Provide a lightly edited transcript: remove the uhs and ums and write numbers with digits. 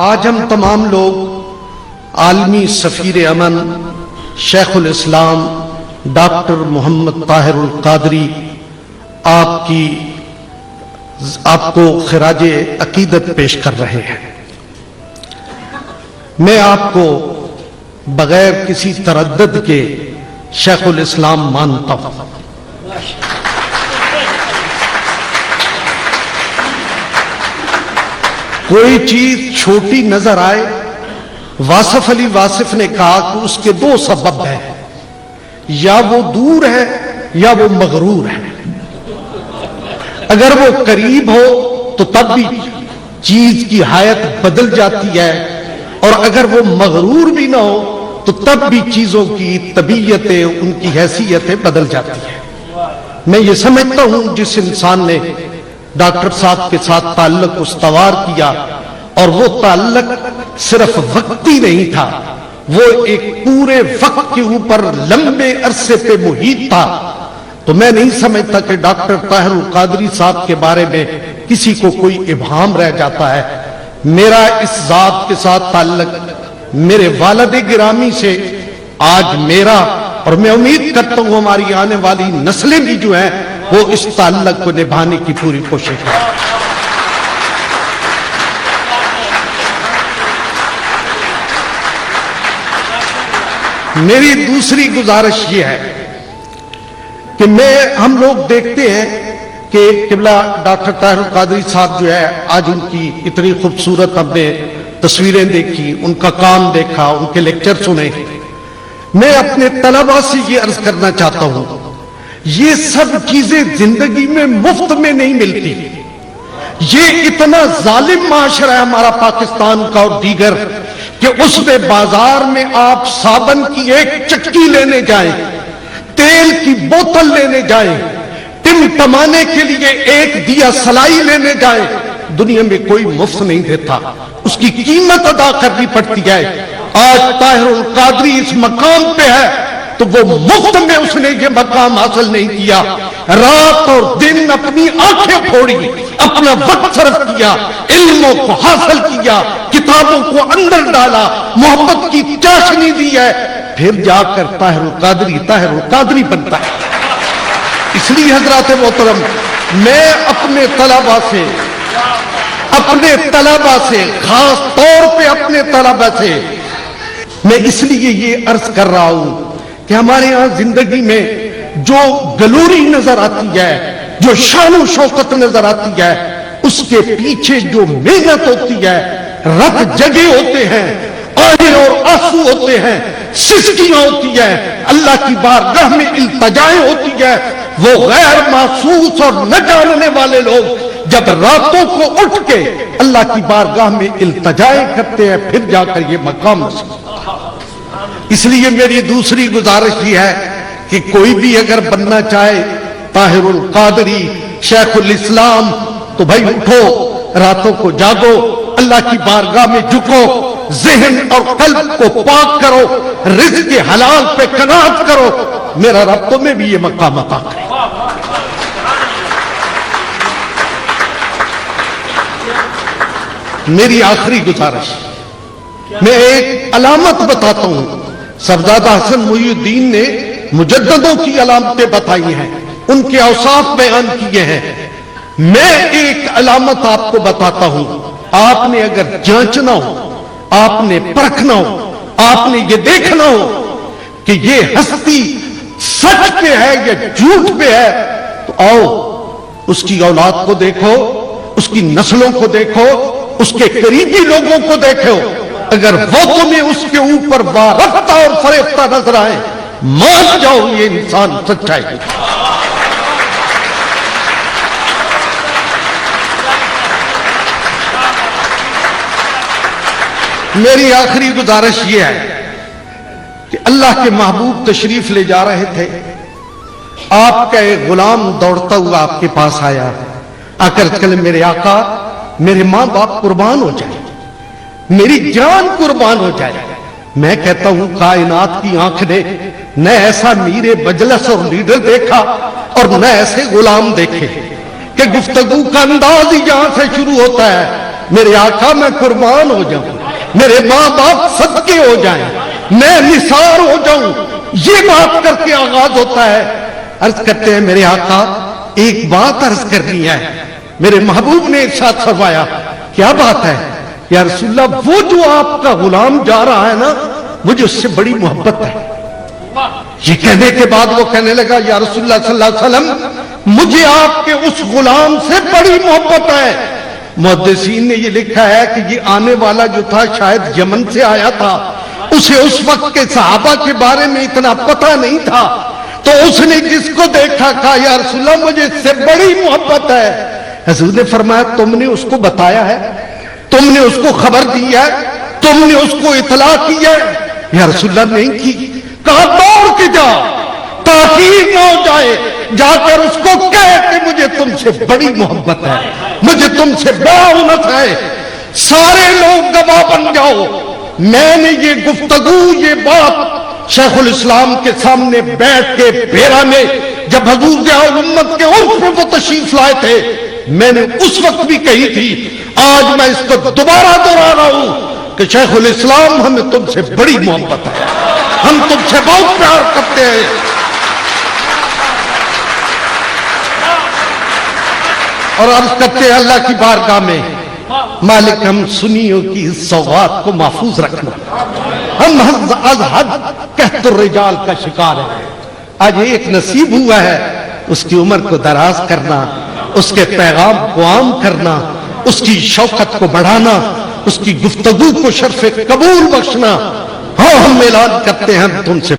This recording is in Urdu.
آج ہم تمام لوگ عالمی سفیر امن شیخ الاسلام ڈاکٹر محمد طاہر القادری آپ کو خراج عقیدت پیش کر رہے ہیں۔ میں آپ کو بغیر کسی تردد کے شیخ الاسلام مانتا ہوں۔ کوئی چیز چھوٹی نظر آئے، واصف علی واصف نے کہا کہ اس کے دو سبب ہیں، یا وہ دور ہے یا وہ مغرور ہے۔ اگر وہ قریب ہو تو تب بھی چیز کی حیت بدل جاتی ہے، اور اگر وہ مغرور بھی نہ ہو تو تب بھی چیزوں کی طبیعتیں، ان کی حیثیتیں بدل جاتی ہیں۔ میں یہ سمجھتا ہوں جس انسان نے ڈاکٹر صاحب کے ساتھ تعلق استوار کیا، اور وہ تعلق صرف وقتی نہیں تھا، وہ ایک پورے وقت کے اوپر لمبے عرصے پہ محیط تھا، تو میں نہیں سمجھتا کہ ڈاکٹر طاہر القادری صاحب کے بارے میں کسی کو کوئی ابہام رہ جاتا ہے۔ میرا اس ذات کے ساتھ تعلق میرے والد گرامی سے آج میرا، اور میں امید کرتا ہوں ہماری آنے والی نسلیں بھی جو ہیں وہ اس تعلق کو نبھانے کی پوری کوشش کریں۔ میری دوسری گزارش یہ ہے کہ ہم لوگ دیکھتے ہیں کہ قبلہ ڈاکٹر طاہر القادری صاحب جو ہے، آج ان کی اتنی خوبصورت ہم نے تصویریں دیکھی، ان کا کام دیکھا، ان کے لیکچر سنے۔ میں اپنے طلباء سے یہ عرض کرنا چاہتا ہوں، یہ سب چیزیں زندگی میں مفت میں نہیں ملتی۔ یہ اتنا ظالم معاشرہ ہے ہمارا پاکستان کا اور دیگر، کہ اس میں بازار میں آپ صابن کی ایک چکی لینے جائیں، تیل کی بوتل لینے جائیں، ٹمٹمانے کے لیے ایک دیا سلائی لینے جائیں، دنیا میں کوئی مفت نہیں دیتا، اس کی قیمت ادا کرنی پڑتی ہے۔ آج طاہر القادری اس مقام پہ ہے تو وہ مفت میں اس نے یہ مقام حاصل نہیں کیا، رات اور دن اپنی آنکھیں پھوڑی، اپنا وقت صرف کیا، علموں کو حاصل کیا، کتابوں کو اندر ڈالا، محبت کی چاشنی دی ہے، پھر جا کر طاہر القادری بنتا ہے۔ اس لیے حضرات محترم، میں اپنے طلباء سے خاص طور پہ اپنے طلباء سے میں اس لیے یہ عرض کر رہا ہوں کہ ہمارے ہاں زندگی میں جو گلوری نظر آتی ہے، جو شان و شوکت نظر آتی ہے، اس کے پیچھے جو محنت ہوتی ہے، رت جگے ہوتے ہیں، آہیں اور آنسو ہوتے ہیں، سسکیاں ہوتی ہے، اللہ کی بارگاہ میں التجائیں ہوتی ہے، وہ غیر محسوس اور نہ جاننے والے لوگ جب راتوں کو اٹھ کے اللہ کی بارگاہ میں التجائیں کرتے ہیں، پھر جا کر یہ مقام نصیب۔ اس لیے میری دوسری گزارش یہ ہے کہ کوئی بھی اگر بننا چاہے طاہر القادری شیخ الاسلام، تو بھائی اٹھو، راتوں کو جاگو، اللہ کی بارگاہ میں جھکو، ذہن اور قلب کو پاک کرو، رزق حلال پہ قناعت کرو، میرا رب تمہیں بھی یہ مقام عطا کرے۔ میری آخری گزارش، میں ایک علامت بتاتا ہوں، صاحبزادہ حسن محی الدین نے مجددوں کی علامتیں بتائی ہیں، ان کے اوصاف بیان کیے ہیں، میں ایک علامت آپ کو بتاتا ہوں۔ آپ نے اگر جانچنا ہو، آپ نے پرکھنا ہو، آپ نے یہ دیکھنا ہو کہ یہ ہستی سچ پہ ہے یا جھوٹ پہ ہے، تو آؤ اس کی اولاد کو دیکھو، اس کی نسلوں کو دیکھو، اس کے قریبی لوگوں کو دیکھو، اگر وہ تمہیں اس کے اوپر وارفتہ اور فریفتہ نظر آئے، مان جاؤ یہ انسان سچا ہے۔ میری آخری گزارش یہ ہے کہ اللہ کے محبوب تشریف لے جا رہے تھے، آپ کا ایک غلام دوڑتا ہوا آپ کے پاس آیا، آ کر کہنے میرے آقا، میرے ماں باپ قربان ہو جائے، میری جان قربان ہو جائے۔ میں کہتا ہوں کائنات کی آنکھ نے نہ ایسا میر مجلس اور لیڈر دیکھا اور نہ ایسے غلام دیکھے کہ گفتگو کا انداز ہی یہاں سے شروع ہوتا ہے میرے آقا میں قربان ہو جاؤں، میرے ماں باپ صدقے ہو جائیں، میں نثار ہو جاؤں، یہ بات کر کے آغاز ہوتا ہے۔ عرض کرتے ہیں میرے آقا ایک بات عرض کرنی ہے۔ میرے محبوب نے ارشاد فرمایا کیا بات ہے؟ یا رسول اللہ وہ جو آپ کا غلام جا رہا ہے نا مجھے اس سے بڑی محبت ہے۔ یہ کہنے کے بعد وہ کہنے لگا یا رسول اللہ صلی اللہ علیہ وسلم مجھے آپ کے اس غلام سے بڑی محبت ہے۔ محدثین نے یہ لکھا ہے کہ یہ آنے والا جو تھا شاید یمن سے آیا تھا، اسے اس وقت کے صحابہ کے بارے میں اتنا پتہ نہیں تھا، تو اس نے جس کو دیکھا کہا یا رسول اللہ مجھے اس سے بڑی محبت ہے۔ حضور نے فرمایا تم نے اس کو بتایا ہے، تم نے اس کو خبر دی ہے، تم نے اس کو اطلاع کی ہے؟ یا رسول اللہ نہیں کی۔ کہا دوڑ کے جا تاخیر نہ ہو جائے، جا کر اس کو کہے کہ مجھے تم سے بڑی محبت ہے، مجھے تم سے بڑا انس ہے، سارے لوگ گواہ بن جاؤ۔ میں نے یہ گفتگو یہ بات شیخ الاسلام کے سامنے بیٹھ کے بیرا میں جب حضور ضیاء الامت کے عرف میں وہ تشریف لائے تھے میں نے اس وقت بھی کہی تھی، آج میں اس کو دوبارہ دہرا رہا ہوں کہ شیخ الاسلام ہمیں تم سے بڑی محبت ہے، ہم تم سے بہت پیار کرتے ہیں۔ اور عرض کرتے ہیں اللہ کی بارگاہ میں مالک ہم سنیوں کی اس سوغات کو محفوظ رکھنا، ہم از حد قحط الرجال کا شکار ہیں۔ آج ایک نصیب ہوا ہے اس کی عمر کو دراز کرنا، اس کے پیغام کو عام کرنا، اس کی شوقت کو بڑھانا، اس کی گفتگو کو شرف قبول بخشنا۔ ہاں ہم اعلان کرتے ہیں ہم تم سے